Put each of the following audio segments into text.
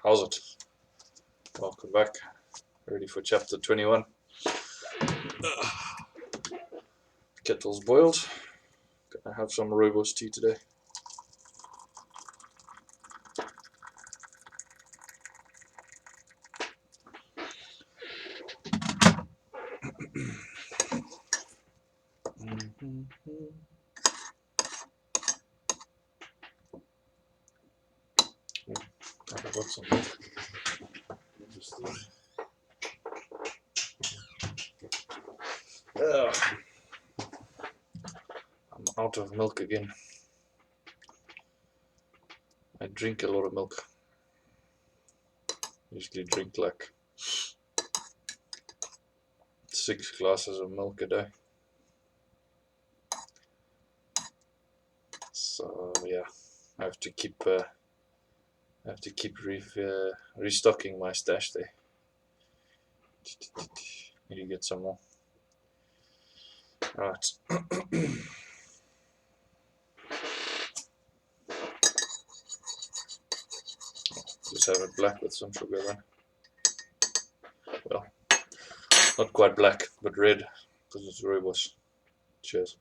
How's it? Welcome back. Ready for chapter 21. Kettle's boiled. Gonna have some rooibos tea today. I've got some milk. I'm out of milk again. I drink a lot of milk. Usually drink like 6 glasses of milk a day. So yeah, I have to keep restocking my stash there. Need to get some more. Alright. Just have it black with some sugar then. Well, not quite black, but red, because it's rooibos. Cheers.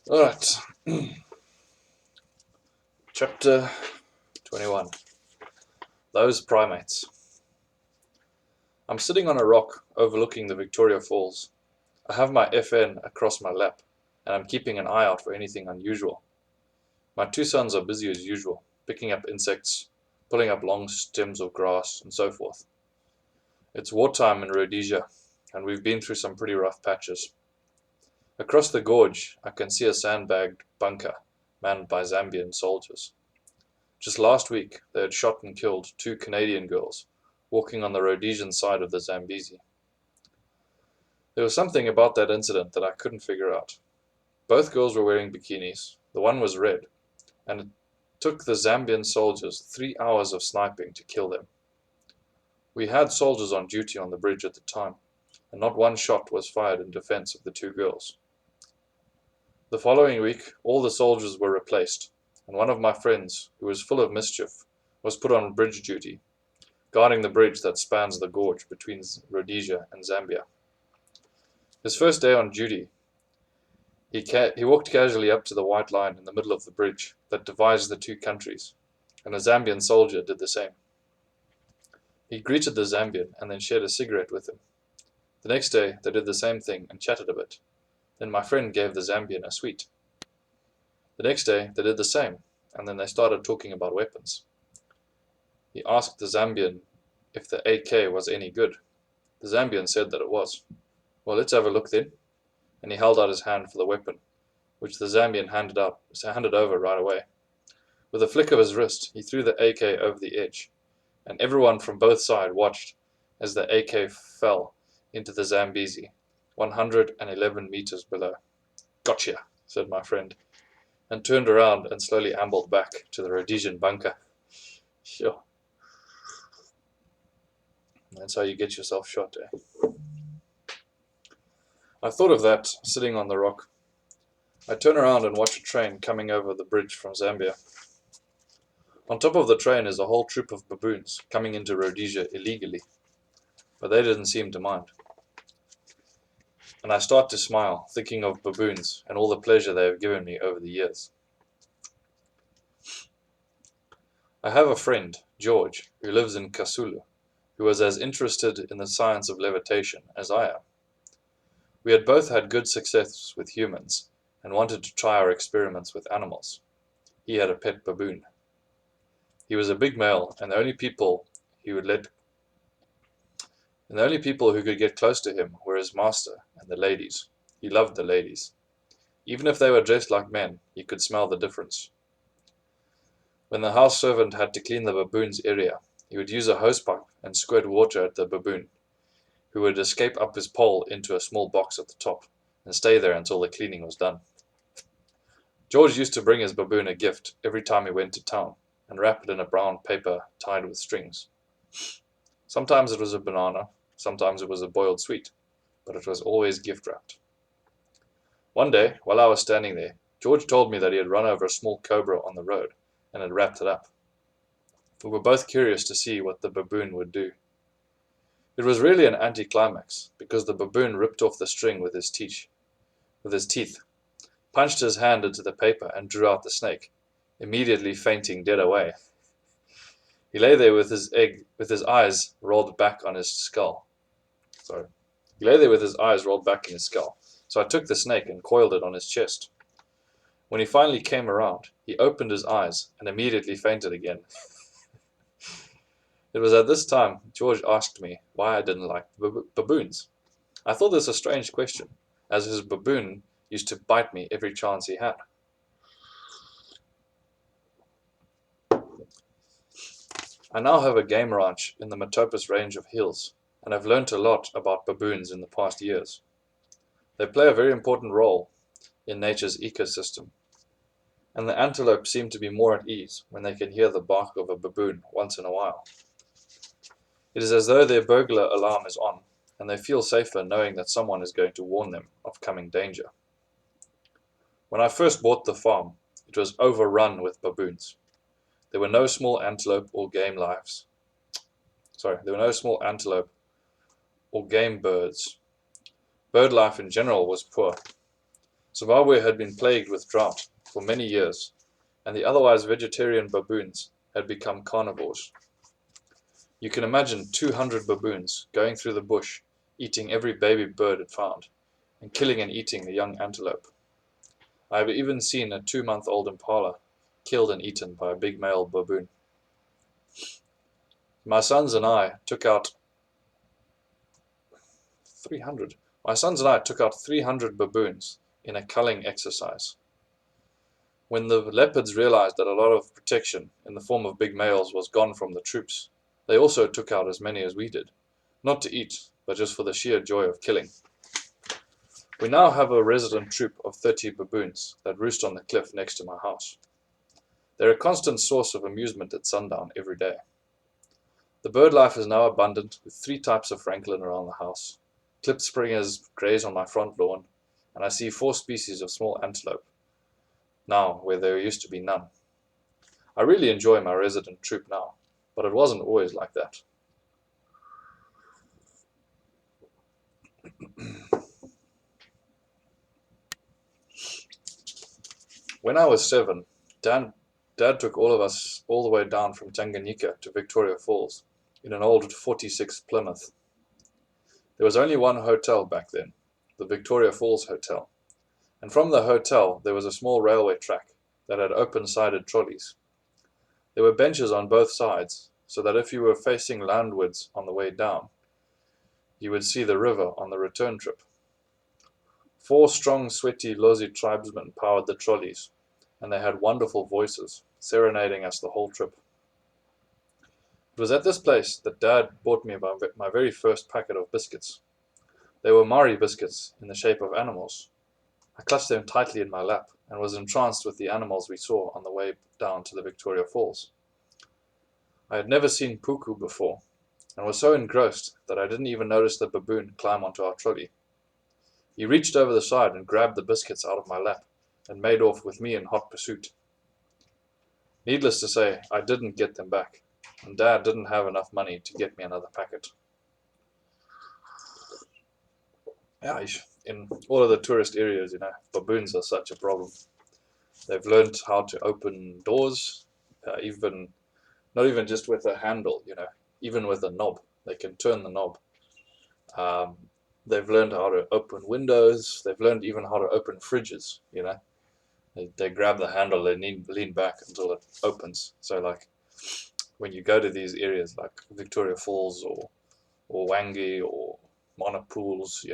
Alright. Chapter 21. Those primates. I'm sitting on a rock overlooking the Victoria Falls. I have my FN across my lap, and I'm keeping an eye out for anything unusual. My 2 sons are busy as usual, picking up insects, pulling up long stems of grass, and so forth. It's wartime in Rhodesia, and we've been through some pretty rough patches. Across the gorge, I can see a sandbagged bunker manned by Zambian soldiers. Just last week, they had shot and killed 2 Canadian girls walking on the Rhodesian side of the Zambezi. There was something about that incident that I couldn't figure out. Both girls were wearing bikinis, the one was red, and it took the Zambian soldiers 3 hours of sniping to kill them. We had soldiers on duty on the bridge at the time, and not one shot was fired in defense of the 2 girls. The following week, all the soldiers were replaced, and one of my friends, who was full of mischief, was put on bridge duty, guarding the bridge that spans the gorge between Rhodesia and Zambia. His first day on duty, he walked casually up to the white line in the middle of the bridge that divides the 2 countries, and a Zambian soldier did the same. He greeted the Zambian and then shared a cigarette with him. The next day, they did the same thing and chatted a bit. Then my friend gave the Zambian a sweet. The next day, they did the same, and then they started talking about weapons. He asked the Zambian if the AK was any good. The Zambian said that it was. Well, let's have a look then. And he held out his hand for the weapon, which the Zambian handed over right away. With a flick of his wrist, he threw the AK over the edge, and everyone from both sides watched as the AK fell into the Zambezi, 111 meters below. Gotcha, said my friend, and turned around and slowly ambled back to the Rhodesian bunker. Sure. That's how you get yourself shot, eh? I thought of that, sitting on the rock. I turn around and watch a train coming over the bridge from Zambia. On top of the train is a whole troop of baboons coming into Rhodesia illegally, but they didn't seem to mind. And I start to smile, thinking of baboons and all the pleasure they have given me over the years. I have a friend, George, who lives in Kasulu, who was as interested in the science of levitation as I am. We had both had good success with humans and wanted to try our experiments with animals. He had a pet baboon. He was a big male, and the only people who could get close to him were his master and the ladies. He loved the ladies. Even if they were dressed like men, he could smell the difference. When the house servant had to clean the baboon's area, he would use a hosepipe and squirt water at the baboon, who would escape up his pole into a small box at the top and stay there until the cleaning was done. George used to bring his baboon a gift every time he went to town and wrap it in a brown paper tied with strings. Sometimes it was a banana, sometimes it was a boiled sweet, but it was always gift wrapped. One day, while I was standing there, George told me that he had run over a small cobra on the road and had wrapped it up. We were both curious to see what the baboon would do. It was really an anticlimax, because the baboon ripped off the string with his teeth, punched his hand into the paper and drew out the snake, immediately fainting dead away. He lay there with his eyes rolled back on his skull. Sorry. He lay there with his eyes rolled back in his skull. So I took the snake and coiled it on his chest. When he finally came around, he opened his eyes and immediately fainted again. It was at this time George asked me why I didn't like baboons. I thought this a strange question, as his baboon used to bite me every chance he had. I now have a game ranch in the Matopus range of hills, and have learnt a lot about baboons in the past years. They play a very important role in nature's ecosystem, and the antelope seem to be more at ease when they can hear the bark of a baboon once in a while. It is as though their burglar alarm is on, and they feel safer knowing that someone is going to warn them of coming danger. When I first bought the farm, it was overrun with baboons. There were no small antelope or game birds. Bird life in general was poor. Zimbabwe had been plagued with drought for many years, and the otherwise vegetarian baboons had become carnivores. You can imagine 200 baboons going through the bush, eating every baby bird it found, and killing and eating the young antelope. I have even seen a 2-month-old impala killed and eaten by a big male baboon. My sons and I took out 300 baboons in a culling exercise. When the leopards realized that a lot of protection in the form of big males was gone from the troops, they also took out as many as we did, not to eat, but just for the sheer joy of killing. We now have a resident troop of 30 baboons that roost on the cliff next to my house. They're a constant source of amusement at sundown every day. The bird life is now abundant, with 3 types of francolin around the house. Klipspringers graze on my front lawn, and I see 4 species of small antelope, now where there used to be none. I really enjoy my resident troop now, but it wasn't always like that. When I was 7, Dad took all of us all the way down from Tanganyika to Victoria Falls in an old 46 Plymouth. There was only one hotel back then, the Victoria Falls Hotel, and from the hotel there was a small railway track that had open-sided trolleys. There were benches on both sides, so that if you were facing landwards on the way down, you would see the river on the return trip. 4 strong, sweaty Lozi tribesmen powered the trolleys, and they had wonderful voices, serenading us the whole trip. It was at this place that Dad bought me my very first packet of biscuits. They were Maori biscuits in the shape of animals. I clutched them tightly in my lap and was entranced with the animals we saw on the way down to the Victoria Falls. I had never seen puku before, and was so engrossed that I didn't even notice the baboon climb onto our trolley. He reached over the side and grabbed the biscuits out of my lap and made off with me in hot pursuit. Needless to say, I didn't get them back, and Dad didn't have enough money to get me another packet. Yeah, in all of the tourist areas, baboons are such a problem. They've learned how to open doors, not even just with a handle, even with a knob. They can turn the knob. They've learned how to open windows. They've learned even how to open fridges, They grab the handle, they lean back until it opens. So like when you go to these areas like Victoria Falls or Wangi or Monopools,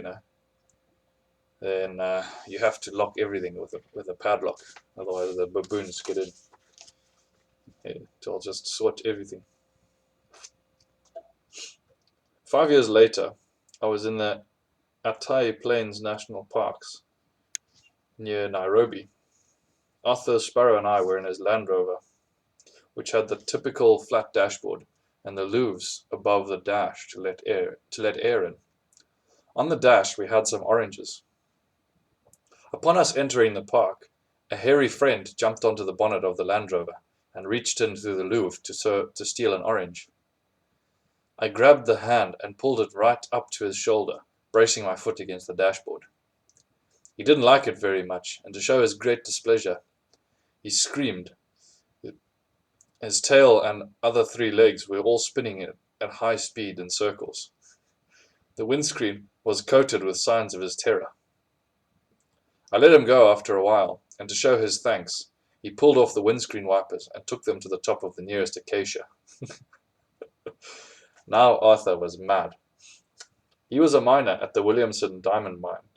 then you have to lock everything with a padlock. Otherwise the baboons get in. They'll just sort everything. 5 years later, I was in the Atai Plains National Parks near Nairobi. Arthur Sparrow and I were in his Land Rover, which had the typical flat dashboard and the louvres above the dash to let air in. On the dash we had some oranges. Upon us entering the park, A hairy friend jumped onto the bonnet of the Land Rover and reached in through the Louvre to steal an orange. I grabbed the hand and pulled it right up to his shoulder, bracing my foot against the dashboard. He didn't like it very much, and to show his great displeasure, he screamed. His tail and other 3 legs were all spinning at high speed in circles. The windscreen was coated with signs of his terror. I let him go after a while, and to show his thanks, he pulled off the windscreen wipers and took them to the top of the nearest acacia. Now Arthur was mad. He was a miner at the Williamson diamond mine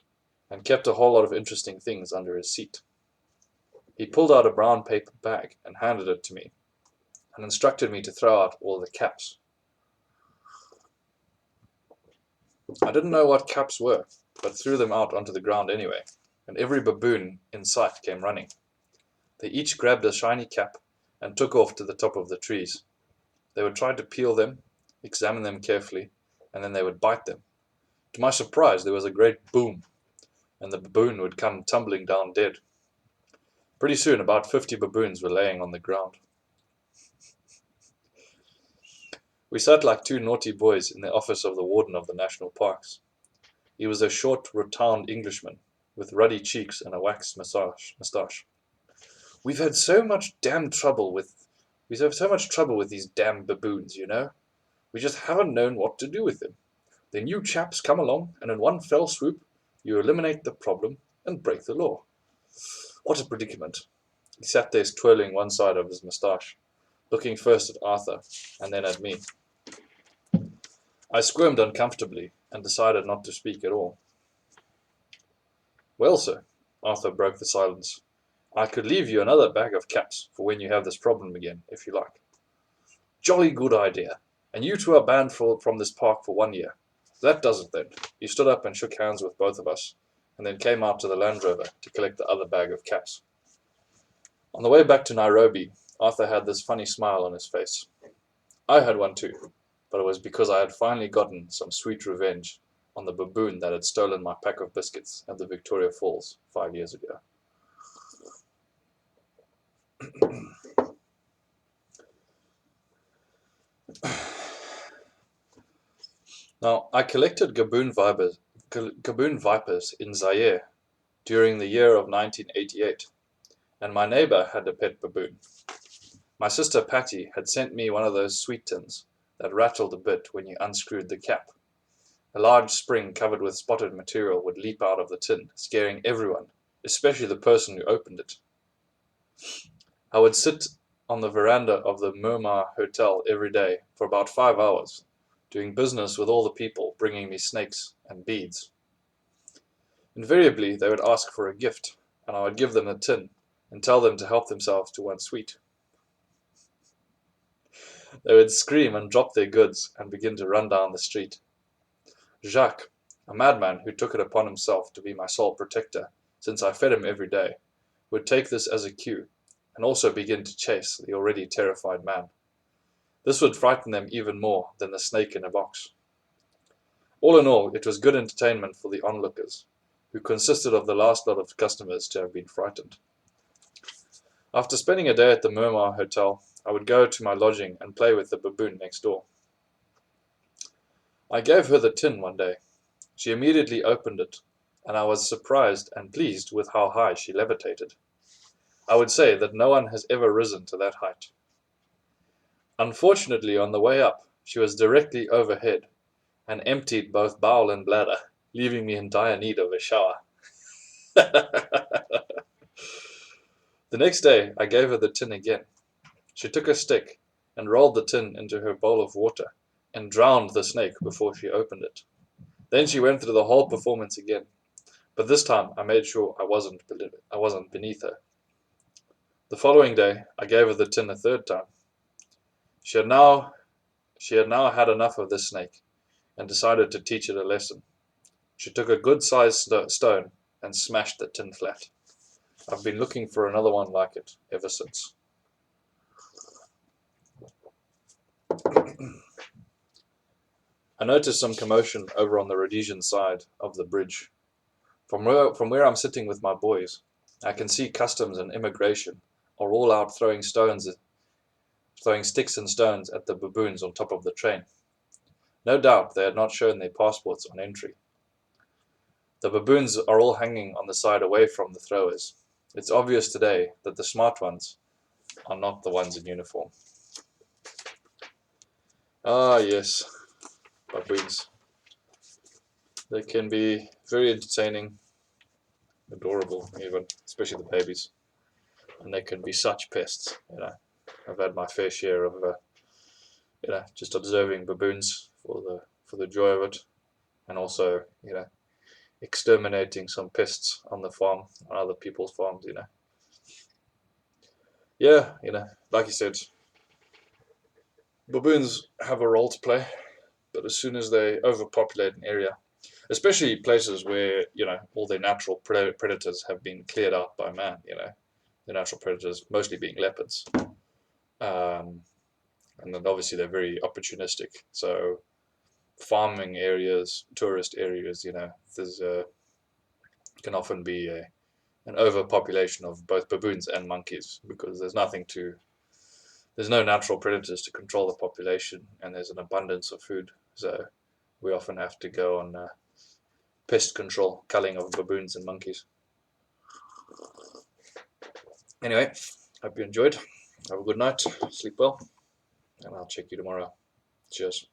and kept a whole lot of interesting things under his seat. He pulled out a brown paper bag and handed it to me, and instructed me to throw out all the caps. I didn't know what caps were, but threw them out onto the ground anyway, and every baboon in sight came running. They each grabbed a shiny cap and took off to the top of the trees. They would try to peel them, examine them carefully, and then they would bite them. To my surprise, there was a great boom, and the baboon would come tumbling down dead. Pretty soon, about 50 baboons were laying on the ground. We sat like 2 naughty boys in the office of the warden of the national parks. He was a short, rotund Englishman with ruddy cheeks and a waxed moustache. We've had so much trouble with these damn baboons, you know. We just haven't known what to do with them. Then you chaps come along, and in one fell swoop, you eliminate the problem and break the law. What a predicament. He sat there twirling one side of his moustache, looking first at Arthur and then at me. I squirmed uncomfortably and decided not to speak at all. Well, sir, Arthur broke the silence, I could leave you another bag of caps for when you have this problem again, if you like. Jolly good idea. And you two are banned from this park for 1 year. That does it then. He stood up and shook hands with both of us, and then came out to the Land Rover to collect the other bag of caps. On the way back to Nairobi, Arthur had this funny smile on his face. I had one too, but it was because I had finally gotten some sweet revenge on the baboon that had stolen my pack of biscuits at the Victoria Falls 5 years ago. Now, I collected gaboon vipers in Zaire during the year of 1988, and my neighbor had a pet baboon. My sister Patty had sent me one of those sweet tins that rattled a bit when you unscrewed the cap. A large spring covered with spotted material would leap out of the tin, scaring everyone, especially the person who opened it. I would sit on the veranda of the Murmur Hotel every day for about 5 hours, doing business with all the people bringing me snakes and beads. Invariably, they would ask for a gift, and I would give them a tin and tell them to help themselves to one sweet. They would scream and drop their goods and begin to run down the street. Jacques, a madman who took it upon himself to be my sole protector, since I fed him every day, would take this as a cue and also begin to chase the already terrified man. This would frighten them even more than the snake in a box. All in all, it was good entertainment for the onlookers, who consisted of the last lot of customers to have been frightened. After spending a day at the Murmur Hotel, I would go to my lodging and play with the baboon next door. I gave her the tin one day. She immediately opened it, and I was surprised and pleased with how high she levitated. I would say that no one has ever risen to that height. Unfortunately, on the way up, she was directly overhead and emptied both bowel and bladder, leaving me in dire need of a shower. The next day, I gave her the tin again. She took a stick and rolled the tin into her bowl of water and drowned the snake before she opened it. Then she went through the whole performance again, but this time I made sure I wasn't beneath her. The following day, I gave her the tin a third time. She had now had enough of this snake and decided to teach it a lesson. She took a good-sized stone and smashed the tin flat. I've been looking for another one like it ever since. I noticed some commotion over on the Rhodesian side of the bridge. From where I'm sitting with my boys, I can see customs and immigration are all out throwing sticks and stones at the baboons on top of the train. No doubt they had not shown their passports on entry. The baboons are all hanging on the side away from the throwers. It's obvious today that the smart ones are not the ones in uniform. Ah, yes, baboons. They can be very entertaining, adorable even, especially the babies. And they can be such pests, you know. I've had my fair share of, just observing baboons for the joy of it, and also, exterminating some pests on the farm, on other people's farms. Yeah, like you said, baboons have a role to play, but as soon as they overpopulate an area, especially places where, all their natural predators have been cleared out by man, the natural predators mostly being leopards. Um, and then obviously they're very opportunistic. So farming areas, tourist areas, there's can often be an overpopulation of both baboons and monkeys because there's no natural predators to control the population, and there's an abundance of food. So we often have to go on pest control, culling of baboons and monkeys. Anyway, hope you enjoyed. Have a good night, sleep well, and I'll check you tomorrow. Cheers.